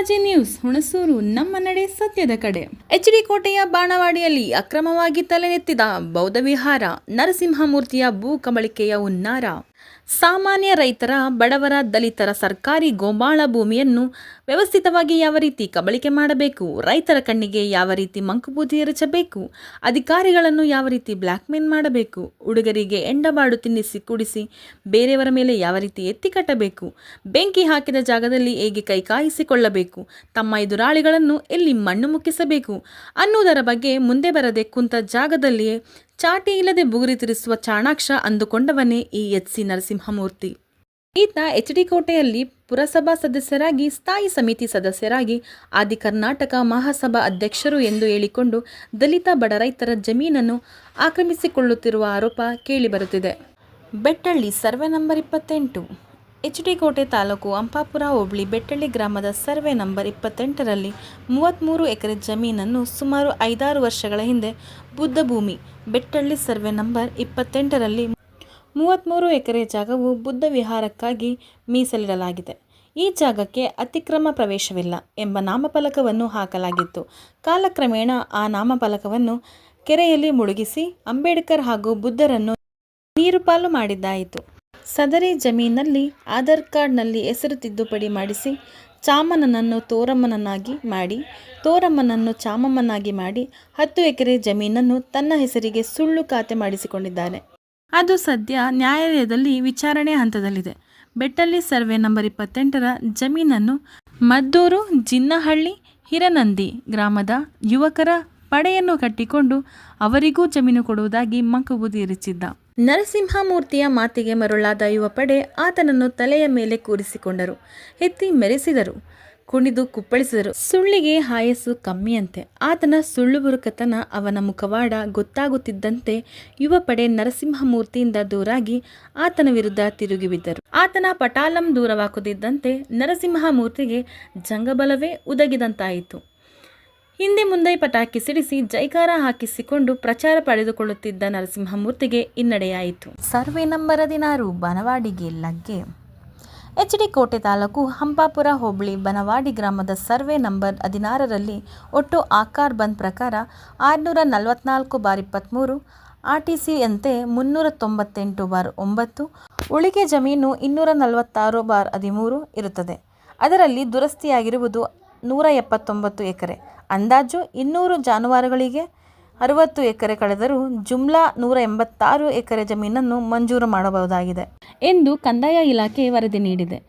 ರಾಮರಾಜೆ news Hunsur, ನಮ್ಮ ನಡೆ ಸತ್ಯದ ಕಡೆ. ಎಚ್.ಡಿ. ಕೋಟೆಯ ಬಾಣವಾಡಿಯಲ್ಲಿ ಅಕ್ರಮವಾಗಿ ತಲೆನೆತ್ತಿದ ಬೌದ್ಧವಿಹಾರ, ನರಸಿಂಹಮೂರ್ತಿಯ ಭೂ ಕಬಳಿಕೆಯ ಹುನ್ನಾರ. ಸಾಮಾನ್ಯ ರೈತರ, ಬಡವರ, ದಲಿತರ ಸರ್ಕಾರಿ ಗೋಮಾಳ ಭೂಮಿಯನ್ನು ವ್ಯವಸ್ಥಿತವಾಗಿ ಯಾವ ರೀತಿ ಕಬಳಿಕೆ ಮಾಡಬೇಕು, ರೈತರ ಕಣ್ಣಿಗೆ ಯಾವ ರೀತಿ ಮಂಕುಬೂದಿ ಎರಚಬೇಕು, ಅಧಿಕಾರಿಗಳನ್ನು ಯಾವ ರೀತಿ ಬ್ಲ್ಯಾಕ್ಮೇಲ್ ಮಾಡಬೇಕು, ಹುಡುಗರಿಗೆ ಎಂಡಬಾಡು ತಿನ್ನಿಸಿ ಕುಡಿಸಿ ಬೇರೆಯವರ ಮೇಲೆ ಯಾವ ರೀತಿ ಎತ್ತಿ ಕಟ್ಟಬೇಕು, ಬೆಂಕಿ ಹಾಕಿದ ಜಾಗದಲ್ಲಿ ಹೇಗೆ ಕೈಕಾಯಿಸಿಕೊಳ್ಳಬೇಕು, ತಮ್ಮ ಎದುರಾಳಿಗಳನ್ನು ಎಲ್ಲಿ ಮಣ್ಣು ಮುಕ್ಕಿಸಬೇಕು ಅನ್ನುವುದರ ಬಗ್ಗೆ ಮುಂದೆ ಬರದೆ ಕುಂತ ಜಾಗದಲ್ಲಿಯೇ ಚಾಟಿ ಇಲ್ಲದೆ ಬುಗುರಿ ತಿರಿಸುವ ಚಾಣಾಕ್ಷ ಅಂದುಕೊಂಡವನೇ ಈ ಎಚ್.ಸಿ. ನರಸಿಂಹಮೂರ್ತಿ. ಈತ ಎಚ್.ಡಿ. ಕೋಟೆಯಲ್ಲಿ ಪುರಸಭಾ ಸದಸ್ಯರಾಗಿ, ಸ್ಥಾಯಿ ಸಮಿತಿ ಸದಸ್ಯರಾಗಿ, ಆದಿ ಕರ್ನಾಟಕ ಮಹಾಸಭಾ ಅಧ್ಯಕ್ಷರು ಎಂದು ಹೇಳಿಕೊಂಡು ದಲಿತ ಬಡ ರೈತರ ಜಮೀನನ್ನು ಆಕ್ರಮಿಸಿಕೊಳ್ಳುತ್ತಿರುವ ಆರೋಪ ಕೇಳಿಬರುತ್ತಿದೆ. Bettahalli survey number 28. ಎಚ್.ಡಿ. ಕೋಟೆ ತಾಲೂಕು ಅಂಪಾಪುರ ಹೋಬಳಿ ಬೆಟ್ಟಳ್ಳಿ ಗ್ರಾಮದ ಸರ್ವೆ ನಂಬರ್ 28ರಲ್ಲಿ 33 ಎಕರೆ ಜಮೀನನ್ನು ಸುಮಾರು 5-6 ವರ್ಷಗಳ ಹಿಂದೆ ಬುದ್ಧ ಭೂಮಿ ಬೆಟ್ಟಳ್ಳಿ ಸರ್ವೆ ನಂಬರ್ 28ರಲ್ಲಿ 33 ಎಕರೆ ಜಾಗವು ಬುದ್ಧ ವಿಹಾರಕ್ಕಾಗಿ ಮೀಸಲಿಡಲಾಗಿದೆ. ಈ ಜಾಗಕ್ಕೆ ಅತಿಕ್ರಮ ಪ್ರವೇಶವಿಲ್ಲ ಎಂಬ ನಾಮಫಲಕವನ್ನು ಹಾಕಲಾಗಿತ್ತು. ಕಾಲಕ್ರಮೇಣ ಆ ನಾಮಫಲಕವನ್ನು ಕೆರೆಯಲ್ಲಿ ಮುಳುಗಿಸಿ ಅಂಬೇಡ್ಕರ್ ಹಾಗೂ ಬುದ್ಧರನ್ನು ನೀರುಪಾಲು ಮಾಡಿದ್ದಾಯಿತು. ಸದರಿ ಜಮೀನಲ್ಲಿ ಆಧಾರ್ ಕಾರ್ಡ್ನಲ್ಲಿ ಹೆಸರು ತಿದ್ದುಪಡಿ ಮಾಡಿಸಿ ಚಾಮನನ್ನು ತೋರಮ್ಮನನ್ನಾಗಿ ಮಾಡಿ, ತೋರಮ್ಮನನ್ನು ಚಾಮಮ್ಮನಾಗಿ ಮಾಡಿ 10 ಎಕರೆ ಜಮೀನನ್ನು ತನ್ನ ಹೆಸರಿಗೆ ಸುಳ್ಳು ಖಾತೆ ಮಾಡಿಸಿಕೊಂಡಿದ್ದಾನೆ. ಅದು ಸದ್ಯ ನ್ಯಾಯಾಲಯದಲ್ಲಿ ವಿಚಾರಣೆ ಹಂತದಲ್ಲಿದೆ. ಬೆಟ್ಟಳ್ಳಿ ಸರ್ವೆ ನಂಬರ್ 28ರ ಜಮೀನನ್ನು ಮದ್ದೂರು, ಜಿನ್ನಹಳ್ಳಿ, ಹಿರನಂದಿ ಗ್ರಾಮದ ಯುವಕರ ಪಡೆಯನ್ನು ಕಟ್ಟಿಕೊಂಡು ಅವರಿಗೂ ಜಮೀನು ಕೊಡುವುದಾಗಿ ಮಂಕುಬೂದಿ ಎರಚಿದ್ದ. ನರಸಿಂಹಮೂರ್ತಿಯ ಮಾತಿಗೆ ಮರುಳಾದ ಯುವ ಪಡೆ ಆತನನ್ನು ತಲೆಯ ಮೇಲೆ ಕೂರಿಸಿಕೊಂಡರು, ಎತ್ತಿ ಮೆರೆಸಿದರು, ಕುಣಿದು ಕುಪ್ಪಳಿಸಿದರು. ಸುಳ್ಳಿಗೆ ಆಯಸ್ಸು ಕಮ್ಮಿಯಂತೆ. ಆತನ ಸುಳ್ಳು ಬುರುಕತನ, ಅವನ ಮುಖವಾಡ ಗೊತ್ತಾಗುತ್ತಿದ್ದಂತೆ ಯುವ ಪಡೆ ನರಸಿಂಹಮೂರ್ತಿಯಿಂದ ದೂರಾಗಿ ಆತನ ವಿರುದ್ಧ ತಿರುಗಿಬಿದ್ದರು. ಆತನ ಪಟಾಲಂ ದೂರವಾಗುತ್ತಿದ್ದಂತೆ ನರಸಿಂಹಮೂರ್ತಿಗೆ ಜಂಗಬಲವೇ ಉದಗಿದಂತಾಯಿತು. ಹಿಂದೆ ಮುಂದೆ ಪಟಾಕಿ ಸಿಡಿಸಿ ಜೈಕಾರ ಹಾಕಿಸಿಕೊಂಡು ಪ್ರಚಾರ ಪಡೆದುಕೊಳ್ಳುತ್ತಿದ್ದ ನರಸಿಂಹಮೂರ್ತಿಗೆ ಹಿನ್ನಡೆಯಾಯಿತು. ಸರ್ವೆ ನಂಬರ್ 16 ಬನವಾಡಿಗೆ ಲಗ್ಗೆ. ಎಚ್.ಡಿ. ಕೋಟೆ ತಾಲೂಕು ಹಂಪಾಪುರ ಹೋಬಳಿ ಬನವಾಡಿ ಗ್ರಾಮದ ಸರ್ವೆ ನಂಬರ್ 16ರಲ್ಲಿ ಒಟ್ಟು ಆಕಾರ್ ಬಂದ್ ಪ್ರಕಾರ 644/23 ಆರ್ಟಿಸಿಯಂತೆ 398/9 ಉಳಿಕೆ ಜಮೀನು 246/13 ಇರುತ್ತದೆ. ಅದರಲ್ಲಿ ದುರಸ್ತಿಯಾಗಿರುವುದು 179 ಎಕರೆ. ಅಂದಾಜು 200 ಜಾನುವಾರುಗಳಿಗೆ 60 ಎಕರೆ ಕಳೆದರೂ ಜುಮ್ಲಾ 186 ಎಕರೆ ಜಮೀನನ್ನು ಮಂಜೂರು ಮಾಡಬಹುದಾಗಿದೆ ಎಂದು ಕಂದಾಯ ಇಲಾಖೆ ವರದಿ ನೀಡಿದೆ.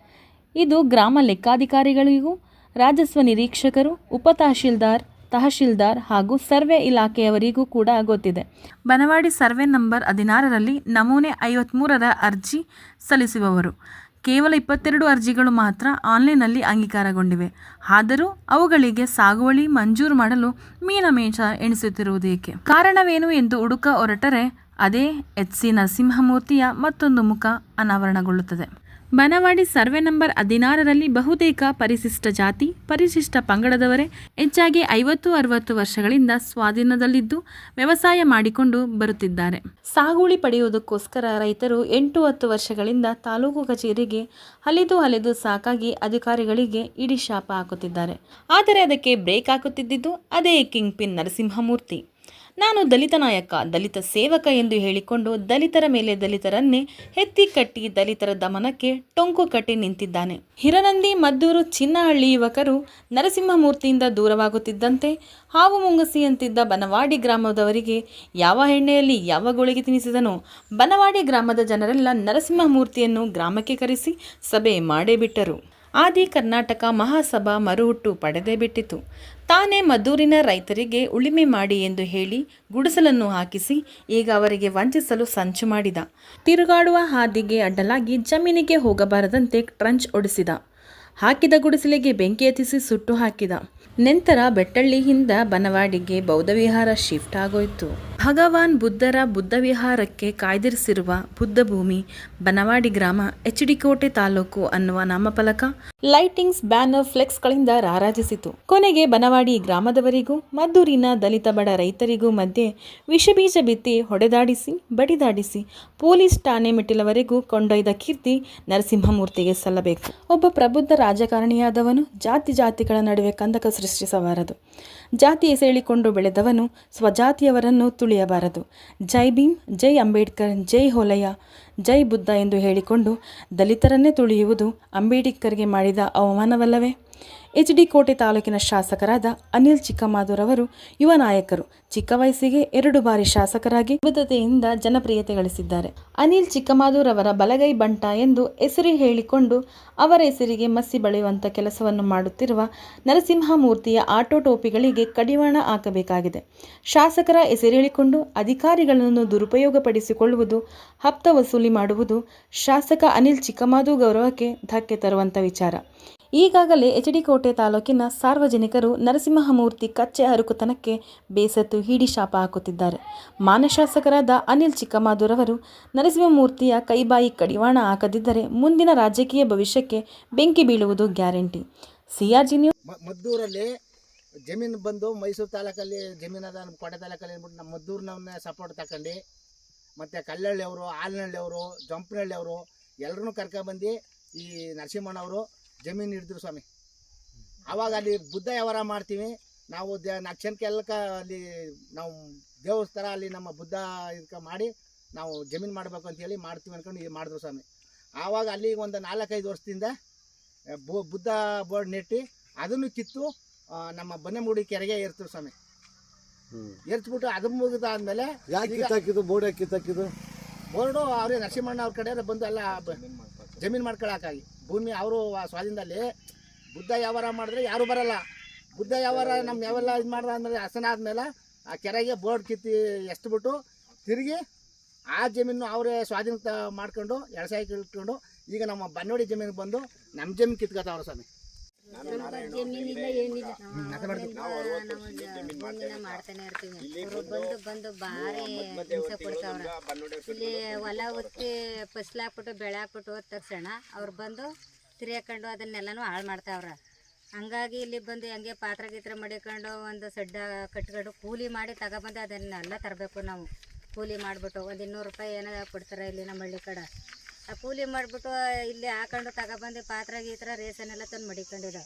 ಇದು ಗ್ರಾಮ ಲೆಕ್ಕಾಧಿಕಾರಿಗಳಿಗೂ, ರಾಜಸ್ವ ನಿರೀಕ್ಷಕರು, ಉಪತಹಶೀಲ್ದಾರ್, ತಹಶೀಲ್ದಾರ್ ಹಾಗೂ ಸರ್ವೆ ಇಲಾಖೆಯವರಿಗೂ ಕೂಡ ಗೊತ್ತಿದೆ. ಬನವಾಡಿ ಸರ್ವೆ ನಂಬರ್ 16ರಲ್ಲಿ ನಮೂನೆ 53ರ ಅರ್ಜಿ ಸಲ್ಲಿಸುವವರು ಕೇವಲ 22 ಅರ್ಜಿಗಳು ಮಾತ್ರ ಆನ್ಲೈನ್ನಲ್ಲಿ ಅಂಗೀಕಾರಗೊಂಡಿವೆ. ಆದರೂ ಅವುಗಳಿಗೆ ಸಾಗುವಳಿ ಮಂಜೂರು ಮಾಡಲು ಮೀನಮೇಷ ಎಣಿಸುತ್ತಿರುವುದು ಏಕೆ? ಕಾರಣವೇನು ಎಂದು ಹುಡುಕ ಹೊರಟರೆ ಅದೇ ಎಚ್.ಸಿ. ನರಸಿಂಹಮೂರ್ತಿಯ ಮತ್ತೊಂದು ಮುಖ ಅನಾವರಣಗೊಳ್ಳುತ್ತದೆ. ಬನವಾಡಿ ಸರ್ವೆ ನಂಬರ್ 16ರಲ್ಲಿ ಬಹುತೇಕ ಪರಿಶಿಷ್ಟ ಜಾತಿ, ಪರಿಶಿಷ್ಟ ಪಂಗಡದವರೇ ಹೆಚ್ಚಾಗಿ 50-60 ವರ್ಷಗಳಿಂದ ಸ್ವಾಧೀನದಲ್ಲಿದ್ದು ವ್ಯವಸಾಯ ಮಾಡಿಕೊಂಡು ಬರುತ್ತಿದ್ದಾರೆ. ಸಾಗುವಳಿ ಪಡೆಯುವುದಕ್ಕೋಸ್ಕರ ರೈತರು 8-10 ವರ್ಷಗಳಿಂದ ತಾಲೂಕು ಕಚೇರಿಗೆ ಅಲೆದು ಸಾಕಾಗಿ ಅಧಿಕಾರಿಗಳಿಗೆ ಇಡೀ ಶಾಪ ಹಾಕುತ್ತಿದ್ದಾರೆ. ಆದರೆ ಅದಕ್ಕೆ ಬ್ರೇಕ್ ಹಾಕುತ್ತಿದ್ದುದು ಅದೇ ಕಿಂಗ್ ಪಿನ್ ನರಸಿಂಹಮೂರ್ತಿ. ನಾನು ದಲಿತ ನಾಯಕ, ದಲಿತ ಸೇವಕ ಎಂದು ಹೇಳಿಕೊಂಡು ದಲಿತರ ಮೇಲೆ ದಲಿತರನ್ನೇ ಎತ್ತಿ ಕಟ್ಟಿ ದಲಿತರ ದಮನಕ್ಕೆ ಟೊಂಕು ಕಟ್ಟಿ ನಿಂತಿದ್ದಾನೆ. ಹಿರನಂದಿ, ಮದ್ದೂರು, ಚಿನ್ನಹಳ್ಳಿ ಯುವಕರು ನರಸಿಂಹಮೂರ್ತಿಯಿಂದ ದೂರವಾಗುತ್ತಿದ್ದಂತೆ ಹಾವು ಮುಂಗುಸಿಯಂತಿದ್ದ ಬನವಾಡಿ ಗ್ರಾಮದವರಿಗೆ ಯಾವ ಎಣ್ಣೆಯಲ್ಲಿ ಯಾವ ಗೋಳಿಗೆ ತಿನ್ನಿಸಿದನೋ ಬನವಾಡಿ ಗ್ರಾಮದ ಜನರೆಲ್ಲ ನರಸಿಂಹಮೂರ್ತಿಯನ್ನು ಗ್ರಾಮಕ್ಕೆ ಕರೆಸಿ ಸಭೆ ಮಾಡೇ ಬಿಟ್ಟರು. ಆದಿ ಕರ್ನಾಟಕ ಮಹಾಸಭಾ ಮರುಹುಟ್ಟು ಪಡೆದೇ ಬಿಟ್ಟಿತು. ತಾನೇ ಮದ್ದೂರಿನ ರೈತರಿಗೆ ಉಳಿಮೆ ಮಾಡಿ ಎಂದು ಹೇಳಿ ಗುಡಿಸಲನ್ನು ಹಾಕಿಸಿ ಈಗ ಅವರಿಗೆ ವಂಚಿಸಲು ಸಂಚು ಮಾಡಿದ. ತಿರುಗಾಡುವ ಹಾದಿಗೆ ಅಡ್ಡಲಾಗಿ ಜಮೀನಿಗೆ ಹೋಗಬಾರದಂತೆ ಟ್ರಂಚ್ ಹೊಡೆಸಿದ. ಹಾಕಿದ ಗುಡಿಸಲಿಗೆ ಬೆಂಕಿ ಹತ್ತಿಸಿ ಸುಟ್ಟು ಹಾಕಿದ. ನಂತರ ಬೆಟ್ಟಳ್ಳಿಯಿಂದ ಬನವಾಡಿಗೆ ಬೌದ್ಧವಿಹಾರ ಶಿಫ್ಟ್ ಆಗೋಯ್ತು. ಭಗವಾನ್ ಬುದ್ಧರ ಬುದ್ಧವಿಹಾರಕ್ಕೆ ಕಾಯ್ದಿರಿಸಿರುವ ಬುದ್ಧಭೂಮಿ ಬನವಾಡಿ ಗ್ರಾಮ ಎಚ್.ಡಿ. ಕೋಟೆ ತಾಲೂಕು ಅನ್ನುವ ನಾಮಫಲಕ, ಲೈಟಿಂಗ್ಸ್, ಬ್ಯಾನರ್, ಫ್ಲೆಕ್ಸ್ಗಳಿಂದ ರಾರಾಜಿಸಿತು. ಕೊನೆಗೆ ಬನವಾಡಿ ಗ್ರಾಮದವರಿಗೂ ಮದ್ದೂರಿನ ದಲಿತ ಬಡ ರೈತರಿಗೂ ಮಧ್ಯೆ ವಿಷಬೀಜ ಬಿತ್ತಿ ಹೊಡೆದಾಡಿಸಿ ಬಡಿದಾಡಿಸಿ ಪೊಲೀಸ್ ಠಾಣೆ ಮೆಟ್ಟಿಲವರೆಗೂ ಕೊಂಡೊಯ್ದ ಕೀರ್ತಿ ನರಸಿಂಹಮೂರ್ತಿಗೆ ಸಲ್ಲಬೇಕು. ಒಬ್ಬ ಪ್ರಬುದ್ಧ ರಾಜಕಾರಣಿಯಾದವನು ಜಾತಿಗಳ ನಡುವೆ ಕಂದಕ ಸೃಷ್ಟಿಸಬಾರದು. ಜಾತಿ ಎಸೆಳಿಕೊಂಡು ಬೆಳೆದವನು ಸ್ವಜಾತಿಯವರನ್ನು ತುಳಿಯಬಾರದು. ಜೈ ಭೀಮ್, ಜೈ ಅಂಬೇಡ್ಕರ್, ಜೈ ಹೊಲಯ್ಯ, ಜೈ ಬುದ್ಧ ಎಂದು ಹೇಳಿಕೊಂಡು ದಲಿತರನ್ನೇ ತುಳಿಯುವುದು ಅಂಬೇಡ್ಕರ್ಗೆ ಮಾಡಿದ ಅವಮಾನವಲ್ಲವೇ? ಎಚ್.ಡಿ. ಕೋಟೆ ತಾಲೂಕಿನ ಶಾಸಕರಾದ ಅನಿಲ್ ಚಿಕ್ಕಮಾದೂರ್ ಅವರು ಯುವ ನಾಯಕರು. ಚಿಕ್ಕ ವಯಸ್ಸಿಗೆ 2 ಬಾರಿ ಶಾಸಕರಾಗಿ ಬದ್ಧತೆಯಿಂದ ಜನಪ್ರಿಯತೆ ಗಳಿಸಿದ್ದಾರೆ. ಅನಿಲ್ ಚಿಕ್ಕಮಾದೂರ್ ಅವರ ಬಲಗೈ ಬಂಟ ಎಂದು ಹೆಸರು ಹೇಳಿಕೊಂಡು ಅವರ ಹೆಸರಿಗೆ ಮಸಿ ಬಳಿಯುವಂಥ ಕೆಲಸವನ್ನು ಮಾಡುತ್ತಿರುವ ನರಸಿಂಹಮೂರ್ತಿಯ ಆಟೋಟೋಪಿಗಳಿಗೆ ಕಡಿವಾಣ ಹಾಕಬೇಕಾಗಿದೆ. ಶಾಸಕರ ಹೆಸರು ಹೇಳಿಕೊಂಡು ಅಧಿಕಾರಿಗಳನ್ನು ದುರುಪಯೋಗಪಡಿಸಿಕೊಳ್ಳುವುದು, ಹಪ್ತ ವಸೂಲಿ ಮಾಡುವುದು ಶಾಸಕ ಅನಿಲ್ ಚಿಕ್ಕಮಾದೂರ್ ಗೌರವಕ್ಕೆ ಧಕ್ಕೆ ತರುವಂಥ ವಿಚಾರ. ಈಗಾಗಲೇ ಎಚ್.ಡಿ. ಕೋಟೆ ತಾಲೂಕಿನ ಸಾರ್ವಜನಿಕರು ನರಸಿಂಹಮೂರ್ತಿ ಕಚ್ಚೆ ಹರಕುತನಕ್ಕೆ ಬೇಸತ್ತು ಹಿಡಿ ಶಾಪ ಹಾಕುತ್ತಿದ್ದಾರೆ. ಮಾನ್ಯ ಶಾಸಕರಾದ ಅನಿಲ್ ಚಿಕ್ಕಮಾದೂರ್ ಅವರು ನರಸಿಂಹಮೂರ್ತಿಯ ಕೈಬಾಯಿ ಕಡಿವಾಣ ಹಾಕದಿದ್ದರೆ ಮುಂದಿನ ರಾಜಕೀಯ ಭವಿಷ್ಯಕ್ಕೆ ಬೆಂಕಿ ಬೀಳುವುದು ಗ್ಯಾರಂಟಿ. CRG news. ಮದ್ದೂರಲ್ಲಿ ಜಮೀನು ಬಂದು ಮೈಸೂರು ತಾಲೂಕಲ್ಲಿ ಜಮೀನದ ಕೋಟೆ ತಾಲೂಕಲ್ಲಿ ಅಂದ್ಬಿಟ್ಟು ನಮ್ಮ ಮದ್ದೂರಿನವನ್ನೇ ಸಪೋರ್ಟ್ ತಗೊಂಡು ಮತ್ತು ಕಲ್ಲಹಳ್ಳಿ ಅವರು, ಆಲನಹಳ್ಳಿ ಅವರು, ಜಂಪನಹಳ್ಳಿ ಅವರು ಎಲ್ಲರೂ ಕರ್ಕೊಬಂದು ಈ ನರಸಿಂಹಣ್ಣವರು ಜಮೀನು ಹಿಡಿದ್ರು ಸ್ವಾಮಿ. ಆವಾಗ ಅಲ್ಲಿ ಬುದ್ಧ ವ್ಯವಹಾರ ಮಾಡ್ತೀವಿ ನಾವು, ನಕ್ಷನಕ್ಕೆಲ್ಲಕ ಅಲ್ಲಿ ನಾವು ದೇವಸ್ಥಾನ ಅಲ್ಲಿ ನಮ್ಮ ಬುದ್ಧ ಇದಕ್ಕೆ ಮಾಡಿ ನಾವು ಜಮೀನು ಮಾಡಬೇಕು ಅಂತೇಳಿ ಮಾಡ್ತೀವಿ ಅಂದ್ಕೊಂಡು ಮಾಡಿದ್ರು ಸ್ವಾಮಿ. ಆವಾಗ ಅಲ್ಲಿ ಒಂದು 4-5 ವರ್ಷದಿಂದ ಬುದ್ಧ ಬೋರ್ಡ್ ನೆಟ್ಟಿ ಅದನ್ನು ಕಿತ್ತು ನಮ್ಮ ಬನ್ನೆಮೂಡಿ ಕೆರೆಗೆ ಏರ್ತೀವಿ ಸ್ವಾಮಿ. ಏರ್ಸ್ಬಿಟ್ಟು ಅದು ಮುಗಿದಾದ್ಮೇಲೆ ಬೋರ್ಡು ಅವರೇ ನರಸಿಂಹಣ್ಣ ಅವ್ರ ಕಡೆ ಬಂದು ಎಲ್ಲ ಜಮೀನು ಮಾಡ್ಕೊಳಕ್ಕಾಗಿ ಭೂಮಿ ಅವರು ಸ್ವಾಧೀನದಲ್ಲಿ ಬುದ್ಧ ವ್ಯವಹಾರ ಮಾಡಿದ್ರೆ ಯಾರೂ ಬರಲ್ಲ. ಬುದ್ಧ ವ್ಯವಹಾರ ನಮ್ಮ ಯಾವೆಲ್ಲ ಇದು ಮಾಡಿದ್ಮೇಲೆ ಹಸನ ಆದಮೇಲೆ ಆ ಕೆರೆಗೆ ಬೋರ್ಡ್ ಕಿತ್ತಿ ಎಷ್ಟುಬಿಟ್ಟು ತಿರುಗಿ ಆ ಜಮೀನು ಅವರೇ ಸ್ವಾಧೀನ ಮಾಡ್ಕೊಂಡು ಎಳಸಾಯಿ ಇಟ್ಕೊಂಡು ಈಗ ನಮ್ಮ ಬನ್ನೋಡಿ ಜಮೀನಿಗೆ ಬಂದು ನಮ್ಮ ಜಮೀನು ಕಿತ್ಕೊತಾವ್ರ ಸ್ವಾಮಿ. ಜಮೀನಿಲ್ಲ ಏನಿಲ್ಲ, ಮಾಡ್ತಾನೆ ಇರ್ತೀವಿ. ಬಂದು ಭಾರಿ ಹಿಂಸೆ ಕೊಡ್ತಾವ್ರ. ಇಲ್ಲಿ ಹೊಲ ಒತ್ತಿ ಫಸಲು ಹಾಕ್ಬಿಟ್ಟು ಬೆಳೆ ಹಾಕ್ಬಿಟ್ಟು ಹೋದ ತಕ್ಷಣ ಅವ್ರು ಬಂದು ತಿರ್ಯಾಕೊಂಡು ಅದನ್ನೆಲ್ಲನೂ ಹಾಳು ಮಾಡ್ತಾವ್ರ. ಹಂಗಾಗಿ ಇಲ್ಲಿ ಬಂದು ಹಂಗೆ ಪಾತ್ರ ಗೀತ್ರ ಮಡಿಕೊಂಡು ಒಂದು ಸಡ್ಡ ಕಟ್ಕೊಂಡು ಕೂಲಿ ಮಾಡಿ ತಗೊಬಂದು ಅದನ್ನೆಲ್ಲ ತರಬೇಕು. ನಾವು ಕೂಲಿ ಮಾಡಿಬಿಟ್ಟು ಒಂದು 200 ರೂಪಾಯಿ ಏನೋ ಕೊಡ್ತಾರೆ ಇಲ್ಲಿ ನಮ್ಮ ಹಳ್ಳಿ ಕಡೆ. ಆ ಕೂಲಿ ಮಾಡಿಬಿಟ್ಟು ಇಲ್ಲಿ ಹಾಕೊಂಡು ತಗೊಬಂದು ಪಾತ್ರ ಗೀತ್ರ ರೇಷನ್ನೆಲ್ಲ ತಂದು ಮಡಿಕೊಂಡಿದ್ದು.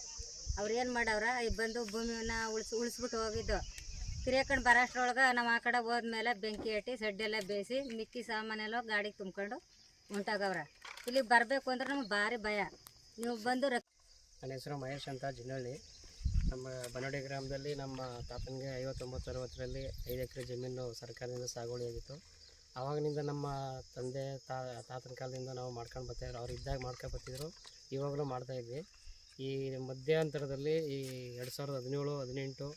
ಅವ್ರು ಏನು ಮಾಡವ್ರ ಬಂದು ಭೂಮಿನ ಉಳಿಸ್ಬಿಟ್ಟು ಹೋಗಿದ್ದು. ತಿರ್ಯಾಕೊಂಡು ಬರೋಷ್ಟ್ರೊಳಗೆ ನಾವು ಆ ಕಡೆ ಹೋದ್ಮೇಲೆ ಬೆಂಕಿ ಇಟ್ಟು ಸಡ್ಡೆಲ್ಲ ಬೇಯಿಸಿ ಮಿಕ್ಕಿ ಸಾಮಾನೆಲ್ಲ ಗಾಡಿಗೆ ತುಂಬ್ಕೊಂಡು ಹೊಂಟಾಗವ್ರ. ಇಲ್ಲಿಗೆ ಬರಬೇಕು ಅಂದ್ರೆ ನಮ್ಗೆ ಭಾರಿ ಭಯ. ನೀವು ಬಂದು ನನ್ನ ಹೆಸರು ಮಹೇಶ್ ಅಂತ, ಜಿನ್ನಳ್ಳಿ. ನಮ್ಮ ಬನವಾಡಿ ಗ್ರಾಮದಲ್ಲಿ ನಮ್ಮ ತಾತನಿಗೆ 59-60ರಲ್ಲಿ 5 ಎಕರೆ ಜಮೀನು ಸರ್ಕಾರದಿಂದ ಸಾಗುವಳಿಯಾಗಿತ್ತು. ಆವಾಗಿನಿಂದ ನಮ್ಮ ತಂದೆ ತಾತನ ಕಾಲದಿಂದ ನಾವು ಮಾಡ್ಕೊಂಡು ಬರ್ತಾಯಿದ್ರು. ಅವ್ರು ಇದ್ದಾಗ ಮಾಡ್ಕೊಂಡು ಬರ್ತಿದ್ರು, ಇವಾಗಲೂ ಮಾಡ್ತಾಯಿದ್ವಿ. ಈ ಮಧ್ಯಂತರದಲ್ಲಿ ಈ 2017-18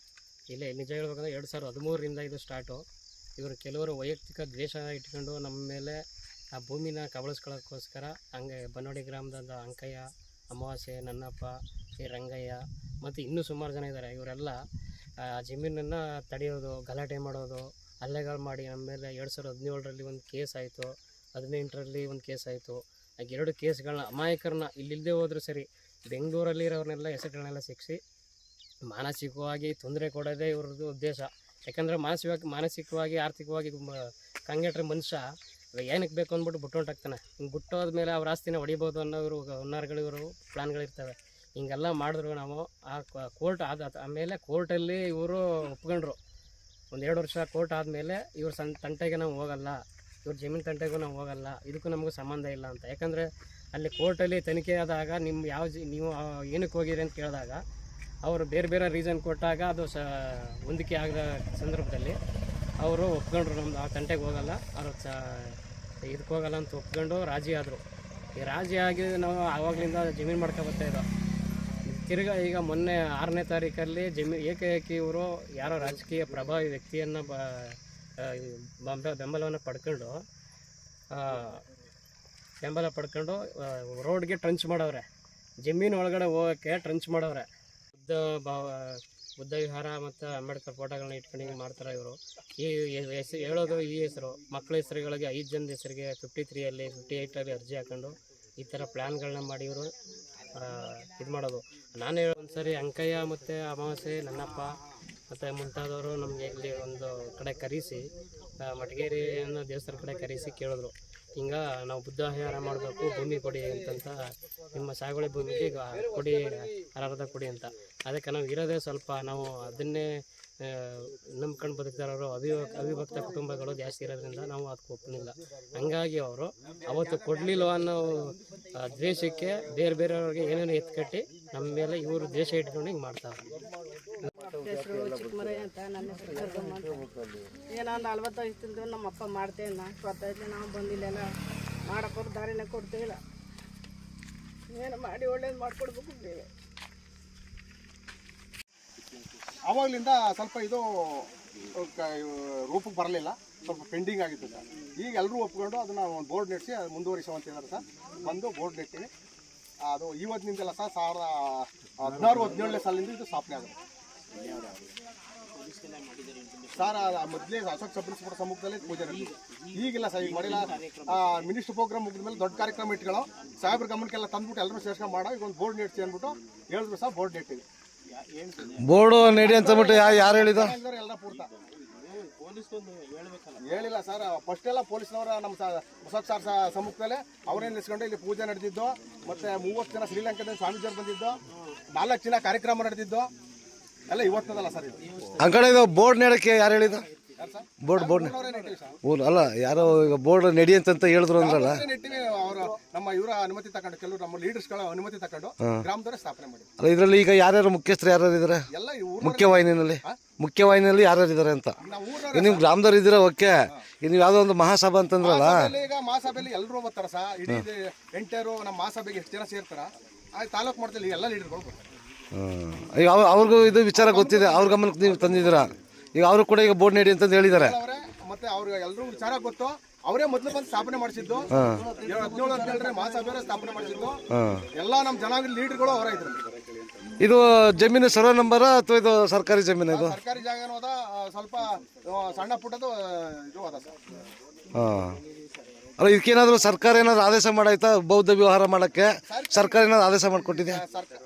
ಇಲ್ಲೇ ನಿಜ ಹೇಳ್ಬೇಕಂದ್ರೆ 2013ರಿಂದ ಇದು ಸ್ಟಾರ್ಟು. ಇವರು ಕೆಲವರು ವೈಯಕ್ತಿಕ ದ್ವೇಷ ಇಟ್ಕೊಂಡು ನಮ್ಮ ಮೇಲೆ ಆ ಭೂಮಿನ ಕಬಳಿಸ್ಕೊಳ್ಳೋಕ್ಕೋಸ್ಕರ ಹಂಗೆ ಬನವಾಡಿ ಗ್ರಾಮದ ಅಂಕಯ್ಯ, ಅಮಾವಾಸ್ಯೆ, ನನ್ನಪ್ಪ, ಈ ರಂಗಯ್ಯ ಮತ್ತು ಇನ್ನೂ ಸುಮಾರು ಜನ ಇದ್ದಾರೆ. ಇವರೆಲ್ಲ ಜಮೀನನ್ನು ತಡೆಯೋದು, ಗಲಾಟೆ ಮಾಡೋದು, ಹಲ್ಲೆಗಳು ಮಾಡಿ ನಮ್ಮ ಮೇಲೆ 2017ರಲ್ಲಿ ಒಂದು ಕೇಸ್ ಆಯಿತು, 18ರಲ್ಲಿ ಒಂದು ಕೇಸ್ ಆಯಿತು. ಆಗ 2 ಕೇಸ್ಗಳನ್ನ ಅಮಾಯಕರನ್ನ ಇಲ್ಲಿಲ್ಲದೆ ಹೋದರೂ ಸರಿ ಬೆಂಗಳೂರಲ್ಲಿರೋರನ್ನೆಲ್ಲ ಹೆಸರುಗಳನ್ನೆಲ್ಲ ಸಿಕ್ಕಿಸಿ ಮಾನಸಿಕವಾಗಿ ತೊಂದರೆ ಕೊಡೋದೇ ಇವ್ರದ್ದು ಉದ್ದೇಶ. ಯಾಕಂದರೆ ಮಾನಸಿಕವಾಗಿ ಆರ್ಥಿಕವಾಗಿ ಕಂಗೆಟ್ರೆ ಮನುಷ್ಯ ಏನಕ್ಕೆ ಬೇಕು ಅಂದ್ಬಿಟ್ಟು ಬಿಟ್ಟೊಂಟಾಗ್ತಾನೆ. ಹಿಂಗೆ ಬಿಟ್ಟೋದ್ಮೇಲೆ ಅವ್ರ ಆಸ್ತಿನ ಹೊಡಿಬೋದು ಅನ್ನೋ ಇವರು ಹುನ್ನಾರಗಳು, ಇವರು ಪ್ಲ್ಯಾನ್ಗಳಿರ್ತವೆ. ಹಿಂಗೆಲ್ಲ ಮಾಡಿದ್ರು ನಾವು ಆ ಕೋರ್ಟ್ ಆಮೇಲೆ ಕೋರ್ಟಲ್ಲಿ ಇವರು ಒಪ್ಕೊಂಡ್ರು. ಒಂದು 2 ವರ್ಷ ಕೋರ್ಟ್ ಆದಮೇಲೆ ಇವ್ರ ತಂಟೆಗೆ ನಾವು ಹೋಗಲ್ಲ, ಇವ್ರ ಜಮೀನು ತಂಟೆಗೂ ನಾವು ಹೋಗಲ್ಲ, ಇದಕ್ಕೂ ನಮಗೂ ಸಂಬಂಧ ಇಲ್ಲ ಅಂತ. ಯಾಕಂದರೆ ಅಲ್ಲಿ ಕೋರ್ಟಲ್ಲಿ ತನಿಖೆ ಆದಾಗ ನೀವು ಏನಕ್ಕೆ ಹೋಗಿರಿ ಅಂತ ಕೇಳಿದಾಗ ಅವರು ಬೇರೆ ಬೇರೆ ರೀಸನ್ ಕೊಟ್ಟಾಗ ಅದು ಹೊಂದಿಕೆ ಆಗದ ಸಂದರ್ಭದಲ್ಲಿ ಅವರು ಒಪ್ಕೊಂಡ್ರು, ನಮ್ದು ಆ ತಂಟೆಗೆ ಹೋಗಲ್ಲ, ಅವರು ಇದಕ್ಕೆ ಹೋಗಲ್ಲ ಅಂತ ಒಪ್ಕೊಂಡು ರಾಜಿ ಆದರು. ಈ ರಾಜಿ ಆಗಿ ನಾವು ಆವಾಗಲಿಂದ ಜಮೀನು ಮಾಡ್ಕೊಬರ್ತಾಯಿದ್ದೋ. ತಿರ್ಗಾ ಈಗ ಮೊನ್ನೆ 6ನೇ ತಾರೀಕಲ್ಲಿ ಏಕಾಏಕಿ ಇವರು ಯಾರೋ ರಾಜಕೀಯ ಪ್ರಭಾವಿ ವ್ಯಕ್ತಿಯನ್ನು ಬೆಂಬಲವನ್ನು ಪಡ್ಕೊಂಡು ರೋಡ್ಗೆ ಟ್ರಂಚ್ ಮಾಡವ್ರೆ. ಜಮೀನು ಒಳಗಡೆ ಹೋಗೋಕ್ಕೆ ಟ್ರಂಚ್ ಮಾಡವ್ರೆ. ಬುದ್ಧ ವಿಹಾರ ಮತ್ತು ಅಂಬೇಡ್ಕರ್ ಫೋಟೋಗಳನ್ನ ಇಟ್ಕೊಂಡು ಹಿಂಗೆ ಮಾಡ್ತಾರೆ ಇವರು. ಈ ಹೆಸರು ಹೇಳೋದು ಈ ಹೆಸರು ಮಕ್ಕಳ ಹೆಸರುಗಳಿಗೆ 5 ಜನದ ಹೆಸರಿಗೆ 53ಅಲ್ಲಿ 58ಅಲ್ಲಿ ಅರ್ಜಿ ಹಾಕೊಂಡು ಈ ಥರ ಪ್ಲ್ಯಾನ್ಗಳನ್ನ ಮಾಡಿ ಇವರು ಇದು ಮಾಡೋದು. ನಾನು ಒಂದ್ಸರಿ ಅಂಕಯ್ಯ ಮತ್ತು ಅಮಾವಾಸ್ಯೆ ನನ್ನಪ್ಪ ಮತ್ತು ಮುಂತಾದವರು ನಮಗೆ ಇಲ್ಲಿ ಒಂದು ಕಡೆ ಕರೆಸಿ ಮಟಗೇರಿ ಅನ್ನೋ ದೇವಸ್ಥಾನ ಕಡೆ ಕರೆಸಿ ಕೇಳಿದ್ರು, ಹಿಂಗೆ ನಾವು ಬುದ್ಧ ವಿಹಾರ ಮಾಡಬೇಕು, ಭೂಮಿ ಕೊಡಿ ಅಂತಂತ, ನಿಮ್ಮ ಸಾಗುವಳಿ ಭೂಮಿಗೆ ಕೊಡಿ ಅರ್ಹತೆ ಕೊಡಿ ಅಂತ. ಅದಕ್ಕೆ ನಾವು ಇರೋದೇ ಸ್ವಲ್ಪ, ನಾವು ಅದನ್ನೇ ನಂಬ್ಕೊಂಡು ಬದುಕ್ತಾರೋ ಅವಿಭಕ್ತ ಕುಟುಂಬಗಳು ಜಾಸ್ತಿ ಇರೋದ್ರಿಂದ ನಾವು ಅದಕ್ಕೆ ಒಪ್ಪಲಿಲ್ಲ. ಹಂಗಾಗಿ ಅವರು ಅವತ್ತು ಕೊಡಲಿಲ್ಲ ಅನ್ನೋ ದ್ವೇಷಕ್ಕೆ ಬೇರೆ ಬೇರೆಯವ್ರಿಗೆ ಏನೇನೋ ಎತ್ಕಟ್ಟಿ ನಮ್ಮ ಮೇಲೆ ಇವರು ದ್ವೇಷ ಇಟ್ಕೊಂಡು ಹಿಂಗೆ ಮಾಡ್ತಾರೆ. ಹೆಸರು ಚಿಕ್ಕಮರಯ್ಯ ಅಂತ, ನನ್ನ ಹೆಸರು ಕರ್ಗಮ್ಮ ಅಂತ. ಏನೋ ಒಂದು 45 ತಿಂಗಳು ನಮ್ಮ ಅಪ್ಪ ಮಾಡ್ತೇವೆ, ಗೊತ್ತಾಯ್ತು ನಾವು ಬಂದಿಲ್ಲೆಲ್ಲ ಮಾಡೋಕ್ಕೋರು ದಾರಿನೇ ಕೊಡ್ತೀವಿಲ್ಲ. ಏನು ಮಾಡಿ ಒಳ್ಳೇದು ಮಾಡಿಕೊಡ್ಬೇಕು ಬೇರೆ. ಆವಾಗಲಿಂದ ಸ್ವಲ್ಪ ಇದು ರೂಪಕ್ಕೆ ಬರಲಿಲ್ಲ, ಸ್ವಲ್ಪ ಪೆಂಡಿಂಗ್ ಆಗಿತ್ತು ಸರ್. ಈಗ ಎಲ್ಲರೂ ಒಪ್ಕೊಂಡು ಅದನ್ನು ಒಂದು ಬೋರ್ಡ್ ನೆಟ್ಟಿಸಿ ಅದು ಮುಂದುವರಿಸುವಂತ ಹೇಳಿದ್ರೆ ಸರ್, ಬಂದು ಬೋರ್ಡ್ ನೆಟ್ಟಿವಿ. ಅದು ಇವತ್ತಿನಿಂದಲ್ಲ ಸರ್, 2016-17ನೇ ಸಾಲಿನಿಂದ ಇದು ಸ್ಥಾಪನೆ ಆಗುತ್ತೆ ಸರ್. ಮೊದಲೇ ಅಶೋಕ್ ಸಬ್ ಇನ್ಸ್ಪೆಕ್ಟರ್ ಸಮ್ಮುಖದಲ್ಲಿ ಪೂಜೆ ನಡೆಯಿತು. ಈಗಿಲ್ಲ ಸರ್, ಈಗ ಮಾಡಿಲ್ಲ. ಮಿನಿಸ್ಟರ್ ಪ್ರೋಗ್ರಾಮ್ ಮುಗಿದ ಮೇಲೆ ದೊಡ್ಡ ಕಾರ್ಯಕ್ರಮ ಇಟ್ಕೊಳ್ಳೋ ಸಾಹೇಬ್ರ ಗಮನಕ್ಕೆಲ್ಲ ತಂದ್ಬಿಟ್ಟು ಎಲ್ಲರೂ ಸೇರ್ಸ್ಕೊಂಡು ಮಾಡೋ, ಈಗ ಒಂದು ಬೋರ್ಡ್ ನೆಟ್ಸಿ ಅಂದ್ಬಿಟ್ಟು ಹೇಳಿದ್ರು ಸರ್. ಬೋರ್ಡ್ ನೆಟ್ಟಿವಿ. ಬೋರ್ಡು ನೆಡಿ ಅಂತ ಬಿಟ್ಟು ಯಾರು ಹೇಳಿದ? ಎಲ್ಲ ಪೂರ್ತ ಹೇಳಿಲ್ಲ ಸರ್. ಫಸ್ಟ್ ಎಲ್ಲ ಪೊಲೀಸ್ನವರ ನಮ್ಮ ಅಶೋಕ್ ಸರ್ ಸಮ್ಮುಖದಲ್ಲೇ ಅವರೇ ನಿಲ್ಸ್ಕೊಂಡು ಇಲ್ಲಿ ಪೂಜೆ ನಡೆದಿದ್ದು. ಮತ್ತೆ 30 ಜನ ಶ್ರೀಲಂಕಾದಿಂದ ಸ್ವಾಮೀಜಿಯವರು ಬಂದಿದ್ದು, 4 ದಿನ ಕಾರ್ಯಕ್ರಮ ನಡೆದಿದ್ದು ಎಲ್ಲ ಇವತ್ತದಲ್ಲ ಸರ್. ಇದು ಆ ಕಡೆ ಇದು ಬೋರ್ಡ್ ನೆಡಕ್ಕೆ ಯಾರು ಹೇಳಿದ? ಬೋರ್ಡ್ ಅಲ್ಲ, ಯಾರೋ ಈಗ ಬೋರ್ಡ್ ನೆಡಿ ಅಂತ ಹೇಳಿದ್ರು ಅಂದ್ರಲ್ಲ. ನೆಟ್ಟಿವಿ. ಅವರು ನಮ್ಮ ಇವರ ಅನುಮತಿ ತಗೊಂಡು, ಕೆಲವರು ನಮ್ಮ ಲೀಡರ್ಸ್ಗಳ ಅನುಮತಿ ತಗೊಂಡು ಗ್ರಾಮದವರೇ ಸ್ಥಾಪನೆ ಮಾಡಿ. ಅಲ್ಲ, ಇದರಲ್ಲಿ ಈಗ ಯಾರ್ಯಾರು ಮುಖ್ಯಸ್ಥರು ಯಾರು ಇದ್ದಾರೆ? ಎಲ್ಲ ಮುಖ್ಯವಾಹಿನಿಯಲ್ಲಿ ಯಾರ್ಯಾರು ಇದ್ದಾರೆ ಅಂತ? ನೀವು ಗ್ರಾಮದವ್ರು ಇದ್ದೀರಾ, ಓಕೆ. ನೀವು ಯಾವುದೋ ಒಂದು ಮಹಾಸಭಾ ಅಂತಂದ್ರಲ್ಲ, ಈಗ ಮಹಾಸಭೆಯಲ್ಲಿ ಎಲ್ಲರೂ ಬರ್ತಾರ ಸರ್. ಇಡೀ ಎಂಟರು ನಮ್ಮ ಮಹಾಸಭೆಗೆ ಎಷ್ಟು ಜನ ಸೇರ್ತಾರ, ತಾಲೂಕು ಮಾಡ್ತಿಲ್ಲ, ಎಲ್ಲ ಲೀಡರ್ಗಳು ಬರ್ತಾರೆ. ಈಗ ಅವ್ರಿಗೂ ಇದು ವಿಚಾರ ಗೊತ್ತಿದೆ, ಅವ್ರ ಗಮನಕ್ಕೆ ನೀವು ತಂದಿದ್ದೀರಾ. ಈಗ ಅವರು ಕೂಡ ಈಗ ಬೋರ್ಡ್ ನೆಡಿ ಅಂತ ಹೇಳಿದ್ದಾರೆ. ಮತ್ತೆ ಅವ್ರಿಗೆ ಎಲ್ಲರೂ ವಿಚಾರ ಗೊತ್ತು. ಅವರೇ ಮೊದಲು ಬಂದು ಸ್ಥಾಪನೆ ಮಾಡಿಸಿದ್ದು. 17-17 ಮಹಾಸಭೆಯವರೇ ಸ್ಥಾಪನೆ ಮಾಡಿಸಿದ್ದು. ಎಲ್ಲ ನಮ್ಮ ಜನಾಂಗದ ಲೀಡರ್ಗಳು ಅವರ ಇದ್ರು. ಇದು ಜಮೀನು ಸರ್ವೆ ನಂಬರ ಅಥವಾ ಇದು ಸರ್ಕಾರಿ ಜಮೀನು? ಇದು ಸರ್ಕಾರಿ ಜಾಗ ಅದ, ಸ್ವಲ್ಪ ಸಣ್ಣ ಪುಟ್ಟದು ಇದು ಅದ ಸರ್. ಅಲ್ಲ, ಇದಕ್ಕೇನಾದ್ರು ಸರ್ಕಾರ ಏನಾದ್ರು ಆದೇಶ ಮಾಡಾಯ್ತಾ ಬೌದ್ಧ ವ್ಯವಹಾರ ಮಾಡಕ್ಕೆ? ಸರ್ಕಾರ ಏನಾದ್ರು ಆದೇಶ ಮಾಡಿಕೊಟ್ಟಿದೆ? ಸರ್ಕಾರ